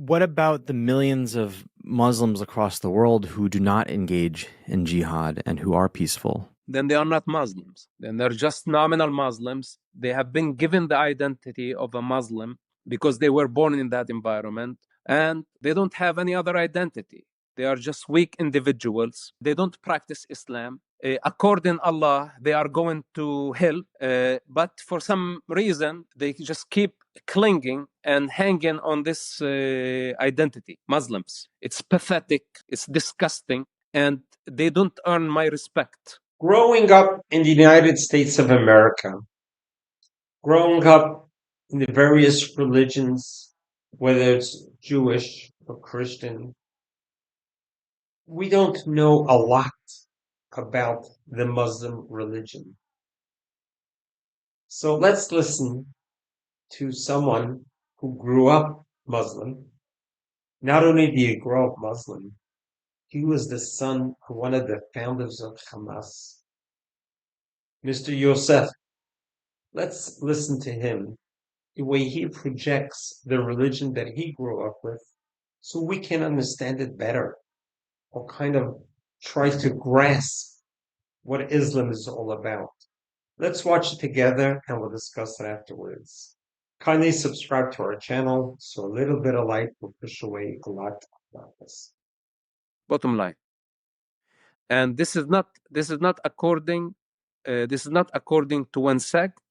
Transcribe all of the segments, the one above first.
What about the millions of Muslims across the world who do not engage in jihad and who are peaceful? Then they are not Muslims. Then they're just nominal Muslims. They have been given the identity of a Muslim because they were born in that environment, and they don't have any other identity. They are just weak individuals. They don't practice Islam. According Allah, they are going to hell, but for some reason, they just keep clinging and hanging on this identity. Muslims. It's pathetic. It's disgusting. And they don't earn my respect. Growing up in the United States of America, growing up in the various religions, whether it's Jewish or Christian, we don't know a lot about the Muslim religion. So let's listen to someone who grew up Muslim. Not only did he grow up Muslim, he was the son of one of the founders of Hamas, Mr. Yousef. Let's listen to him, the way he projects the religion that he grew up with, so we can understand it better, or kind of try to grasp what Islam is all about. Let's watch it together and we'll discuss it afterwards. Kindly subscribe to our channel so a little bit of light will push away a lot of darkness. Bottom line. And this is not according to one sect.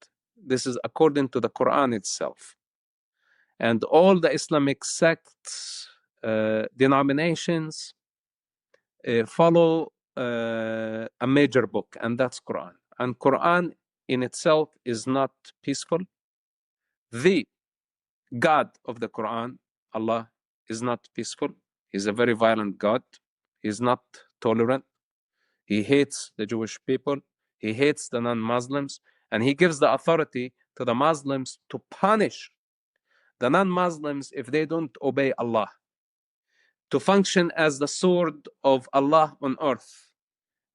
This is according to the Quran itself. And all the Islamic sects, denominations, follow a major book, and that's Quran. And Quran in itself is not peaceful. The God of the Quran, Allah, is not peaceful. He's a very violent God. He's not tolerant. He hates the Jewish people. He hates the non-Muslims. And he gives the authority to the Muslims to punish the non-Muslims if they don't obey Allah, to function as the sword of Allah on earth.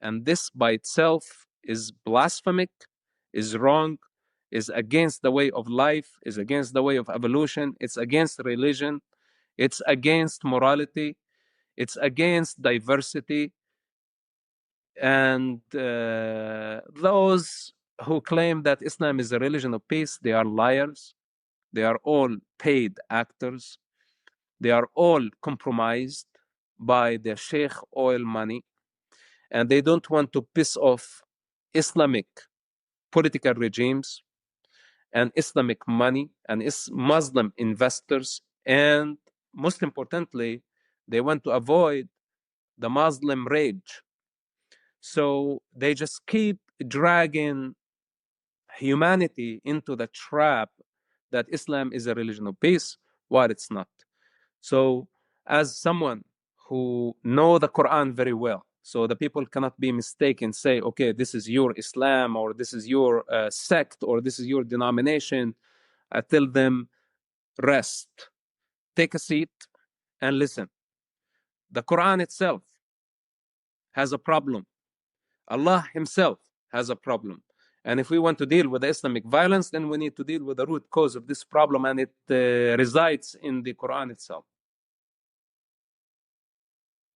And this by itself is blasphemic, is wrong, is against the way of life, is against the way of evolution, it's against religion, it's against morality, it's against diversity. And those who claim that Islam is a religion of peace, they are liars. They are all paid actors. They are all compromised by the sheikh oil money. And they don't want to piss off Islamic political regimes and Islamic money and Muslim investors. And most importantly, they want to avoid the Muslim rage. So they just keep dragging humanity into the trap that Islam is a religion of peace, while it's not. So as someone who know the Quran very well, so the people cannot be mistaken, say, okay, this is your Islam, or this is your sect, or this is your denomination. I tell them, rest, take a seat, and listen. The Quran itself has a problem. Allah himself has a problem. And if we want to deal with the Islamic violence, then we need to deal with the root cause of this problem, and it resides in the Quran itself.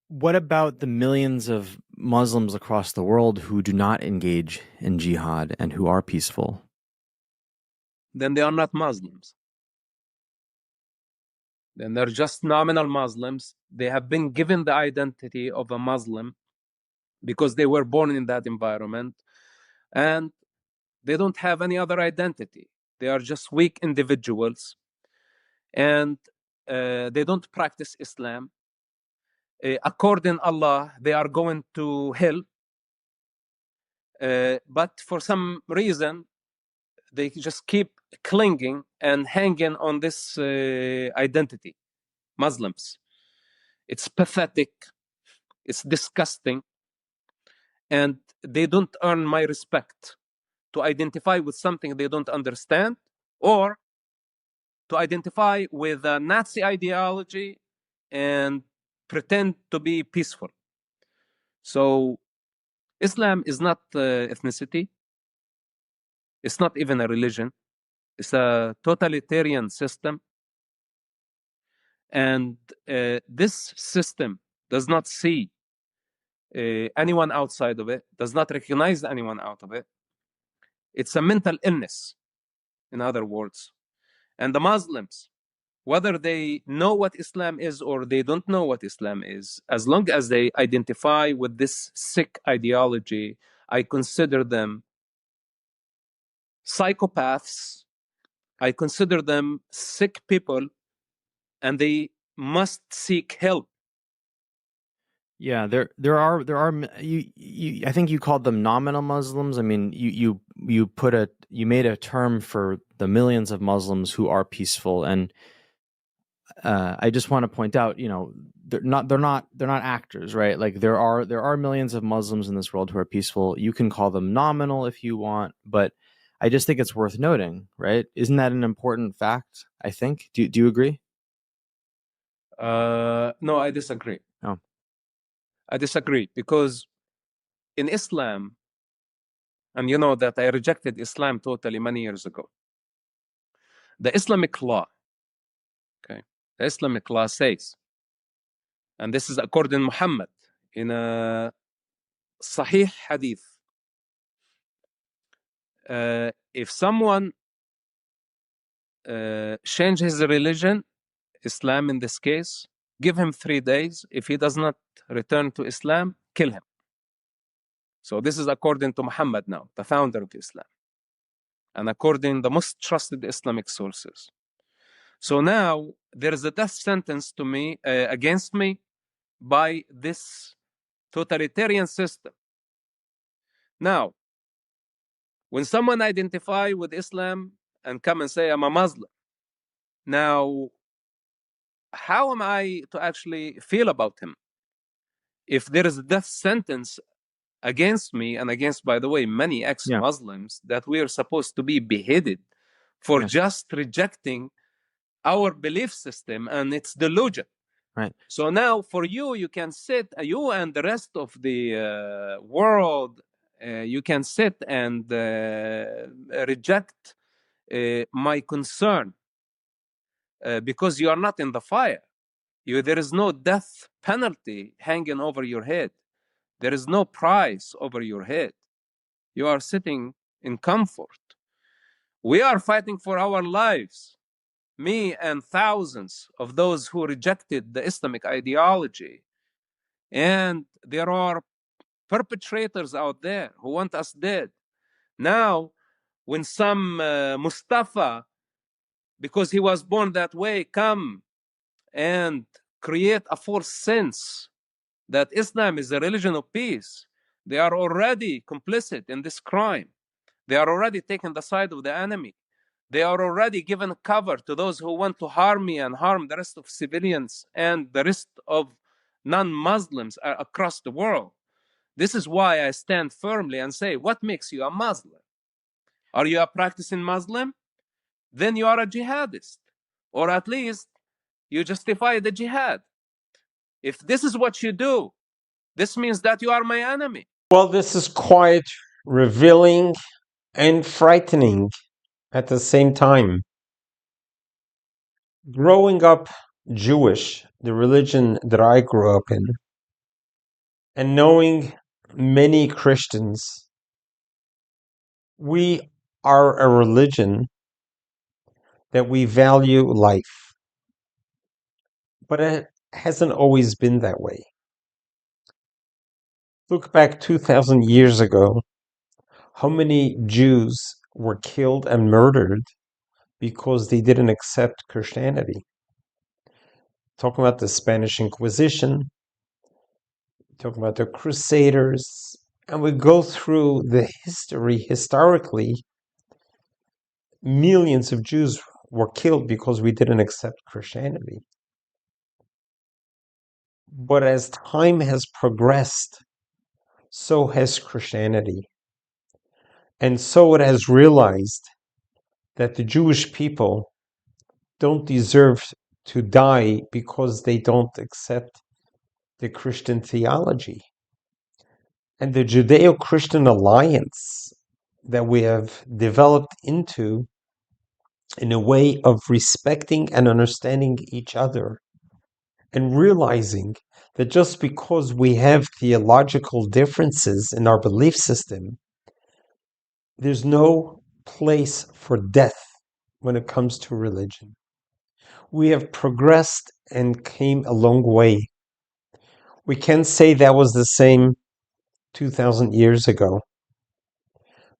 What about the millions of Muslims across the world who do not engage in jihad and who are peaceful? Then they are not Muslims. Then they're just nominal Muslims. They have been given the identity of a Muslim because they were born in that environment, and they don't have any other identity. They are just weak individuals, and they don't practice Islam. According Allah, they are going to hell, but for some reason, they just keep clinging and hanging on this identity. Muslims. It's pathetic. It's disgusting. And they don't earn my respect to identify with something they don't understand, or to identify with a Nazi ideology and pretend to be peaceful. So Islam is not ethnicity. It's not even a religion. It's a totalitarian system. And this system does not see anyone outside of it, does not recognize anyone out of it. It's a mental illness, in other words. And the Muslims, whether they know what Islam is or they don't know what Islam is, as long as they identify with this sick ideology, I consider them psychopaths. I consider them sick people, and they must seek help. Yeah, there are you I think you called them nominal Muslims. I mean, you made a term for the millions of Muslims who are peaceful, and I just want to point out, they're not actors, right? Like there are millions of Muslims in this world who are peaceful. You can call them nominal if you want, but I just think it's worth noting, right? Isn't that an important fact? I think. Do you agree? No, I disagree. Oh. I disagree because in Islam, and you know that I rejected Islam totally many years ago. The Islamic law, okay, the Islamic law says, and this is according to Muhammad in a Sahih Hadith, if someone change his religion, Islam in this case, give him 3 days. If he does not return to Islam, kill him. So this is according to Muhammad now, the founder of Islam, and according to the most trusted Islamic sources. So now there is a death sentence to me against me by this totalitarian system. Now, when someone identify with Islam and come and say I'm a Muslim, now how am I to actually feel about him? If there is a death sentence against me and against, by the way, many ex-Muslims, that we are supposed to be beheaded for just rejecting our belief system and its delusion. Right. So now for you can sit, you and the rest of the world, you can sit and reject my concern because you are not in the fire. There is no death penalty hanging over your head. There is no price over your head. You are sitting in comfort. We are fighting for our lives. Me and thousands of those who rejected the Islamic ideology. And there are perpetrators out there who want us dead. Now, when some Mustafa, because he was born that way, come and create a false sense that Islam is a religion of peace, they are already complicit in this crime. They are already taking the side of the enemy. They are already given cover to those who want to harm me and harm the rest of civilians and the rest of non-Muslims across the world. This is why I stand firmly and say, what makes you a Muslim? Are you a practicing Muslim? Then you are a jihadist. Or at least you justify the jihad. If this is what you do, this means that you are my enemy. Well, this is quite revealing and frightening at the same time. Growing up Jewish, the religion that I grew up in, and knowing many Christians, we are a religion that we value life. But it hasn't always been that way. Look back 2,000 years ago, how many Jews were killed and murdered because they didn't accept Christianity. Talking about the Spanish Inquisition, talking about the Crusaders, and we go through the history. Historically, millions of Jews were killed because we didn't accept Christianity. But as time has progressed, so has Christianity. And so it has realized that the Jewish people don't deserve to die because they don't accept the Christian theology. And the Judeo-Christian alliance that we have developed into in a way of respecting and understanding each other and realizing that just because we have theological differences in our belief system, there's no place for death when it comes to religion. We have progressed and came a long way. We can't say that was the same 2,000 years ago,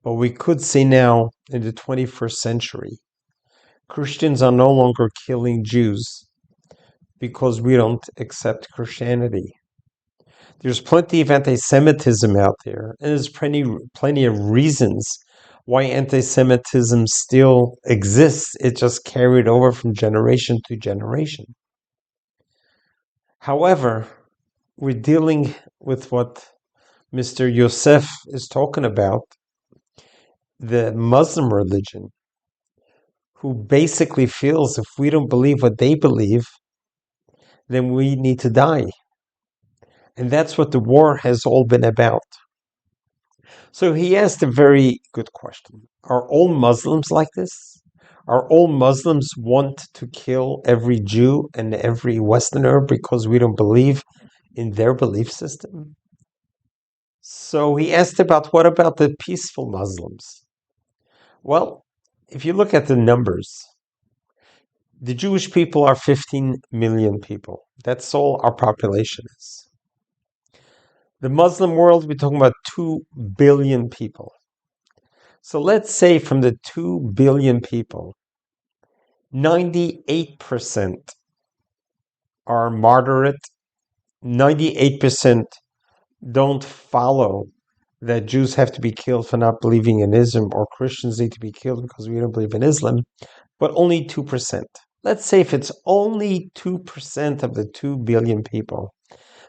but we could say now in the 21st century, Christians are no longer killing Jews because we don't accept Christianity. There's plenty of anti-Semitism out there, and there's plenty of reasons why anti-Semitism still exists. It just carried over from generation to generation. However, we're dealing with what Mr. Yousef is talking about, the Muslim religion, who basically feels if we don't believe what they believe, then we need to die. And that's what the war has all been about. So he asked a very good question. Are all Muslims like this? Are all Muslims want to kill every Jew and every Westerner because we don't believe in their belief system? So he asked about what about the peaceful Muslims? Well, if you look at the numbers, the Jewish people are 15 million people. That's all our population is. The Muslim world, we're talking about 2 billion people. So let's say from the 2 billion people, 98% are moderate, 98% don't follow that Jews have to be killed for not believing in Islam or Christians need to be killed because we don't believe in Islam, but only 2%. Let's say if it's only 2% of the 2 billion people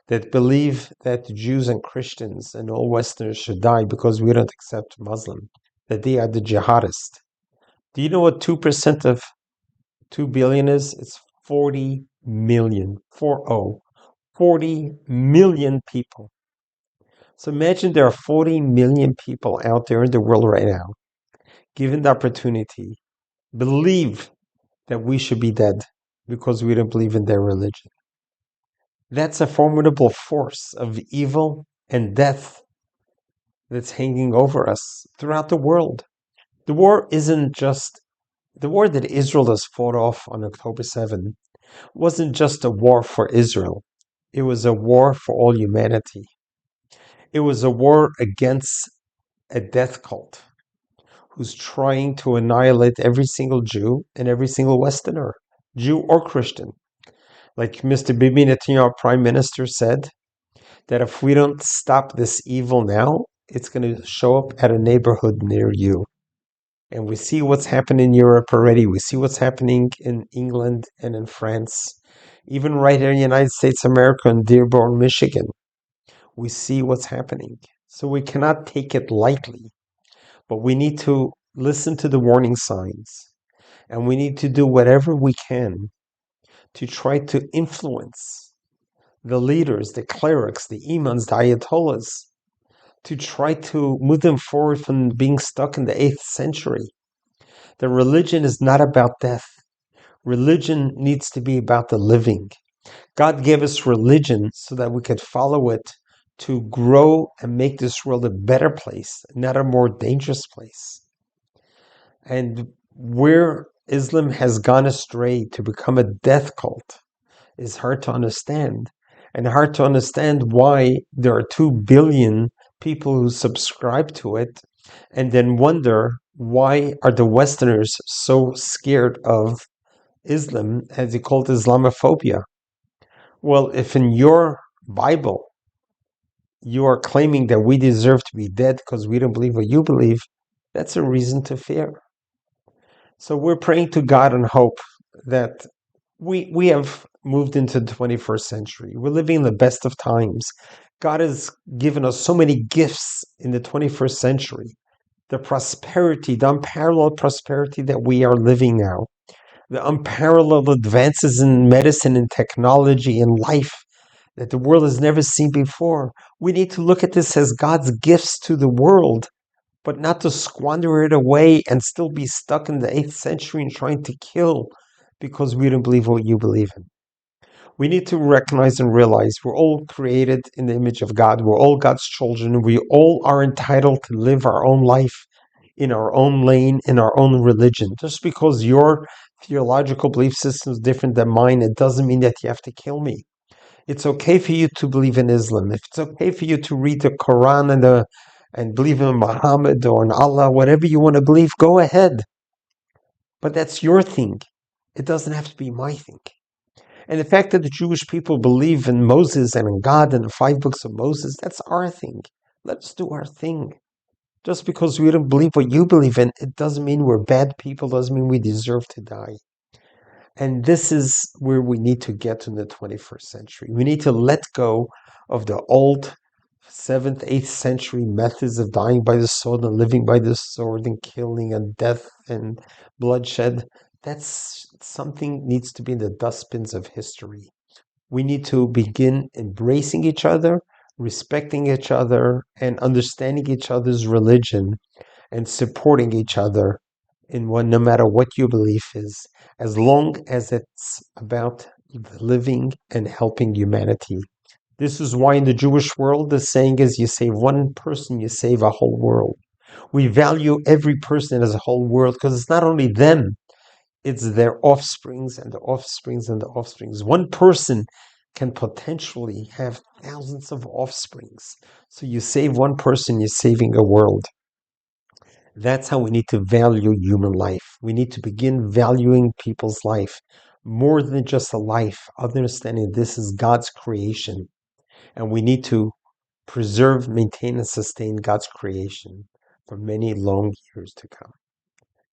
that believe that Jews and Christians and all Westerners should die because we don't accept Muslim, that they are the jihadists. Do you know what 2% of 2 billion is? It's 40 million. 40 million people. So imagine there are 40 million people out there in the world right now, given the opportunity, believe that we should be dead because we don't believe in their religion. That's a formidable force of evil and death that's hanging over us throughout the world. The war isn't just the war that Israel has fought off on October 7 wasn't just a war for Israel. It was a war for all humanity. It was a war against a death cult who's trying to annihilate every single Jew and every single Westerner, Jew or Christian. Like Mr. Bibi Netanyahu, Prime Minister, said, that if we don't stop this evil now, it's going to show up at a neighborhood near you. And we see what's happened in Europe already. We see what's happening in England and in France. Even right here in the United States of America, in Dearborn, Michigan, we see what's happening. So we cannot take it lightly, but we need to listen to the warning signs. And we need to do whatever we can to try to influence the leaders, the clerics, the imams, the ayatollahs, to try to move them forward from being stuck in the 8th century. The religion is not about death. Religion needs to be about the living. God gave us religion so that we could follow it to grow and make this world a better place, not a more dangerous place. And where Islam has gone astray to become a death cult is hard to understand. And hard to understand why there are 2 billion people who subscribe to it, and then wonder why are the Westerners so scared of Islam, as he called Islamophobia. Well, if in your Bible you are claiming that we deserve to be dead because we don't believe what you believe, that's a reason to fear. So we're praying to God and hope that we have moved into the 21st century. We're living in the best of times. God has given us so many gifts in the 21st century. The prosperity, the unparalleled prosperity that we are living now, the unparalleled advances in medicine and technology and life that the world has never seen before. We need to look at this as God's gifts to the world, but not to squander it away and still be stuck in the 8th century and trying to kill because we don't believe what you believe in. We need to recognize and realize we're all created in the image of God. We're all God's children. We all are entitled to live our own life in our own lane, in our own religion. Just because your theological belief system is different than mine, it doesn't mean that you have to kill me. It's okay for you to believe in Islam. If it's okay for you to read the Quran and believe in Muhammad or in Allah, whatever you want to believe, go ahead. But that's your thing. It doesn't have to be my thing. And the fact that the Jewish people believe in Moses and in God and the 5 books of Moses, that's our thing. Let's do our thing. Just because we don't believe what you believe in, it doesn't mean we're bad people, doesn't mean we deserve to die. And this is where we need to get in the 21st century. We need to let go of the old 7th, 8th century methods of dying by the sword and living by the sword and killing and death and bloodshed. That's something needs to be in the dustbins of history. We need to begin embracing each other, respecting each other, and understanding each other's religion and supporting each other in one, no matter what your belief is, as long as it's about living and helping humanity. This is why in the Jewish world, the saying is, you save one person, you save a whole world. We value every person as a whole world because it's not only them, it's their offsprings and the offsprings and the offsprings. One person can potentially have thousands of offsprings. So you save one person, you're saving a world. That's how we need to value human life. We need to begin valuing people's life more than just a life, understanding this is God's creation. And we need to preserve, maintain, and sustain God's creation for many long years to come.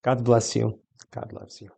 God bless you. God loves you.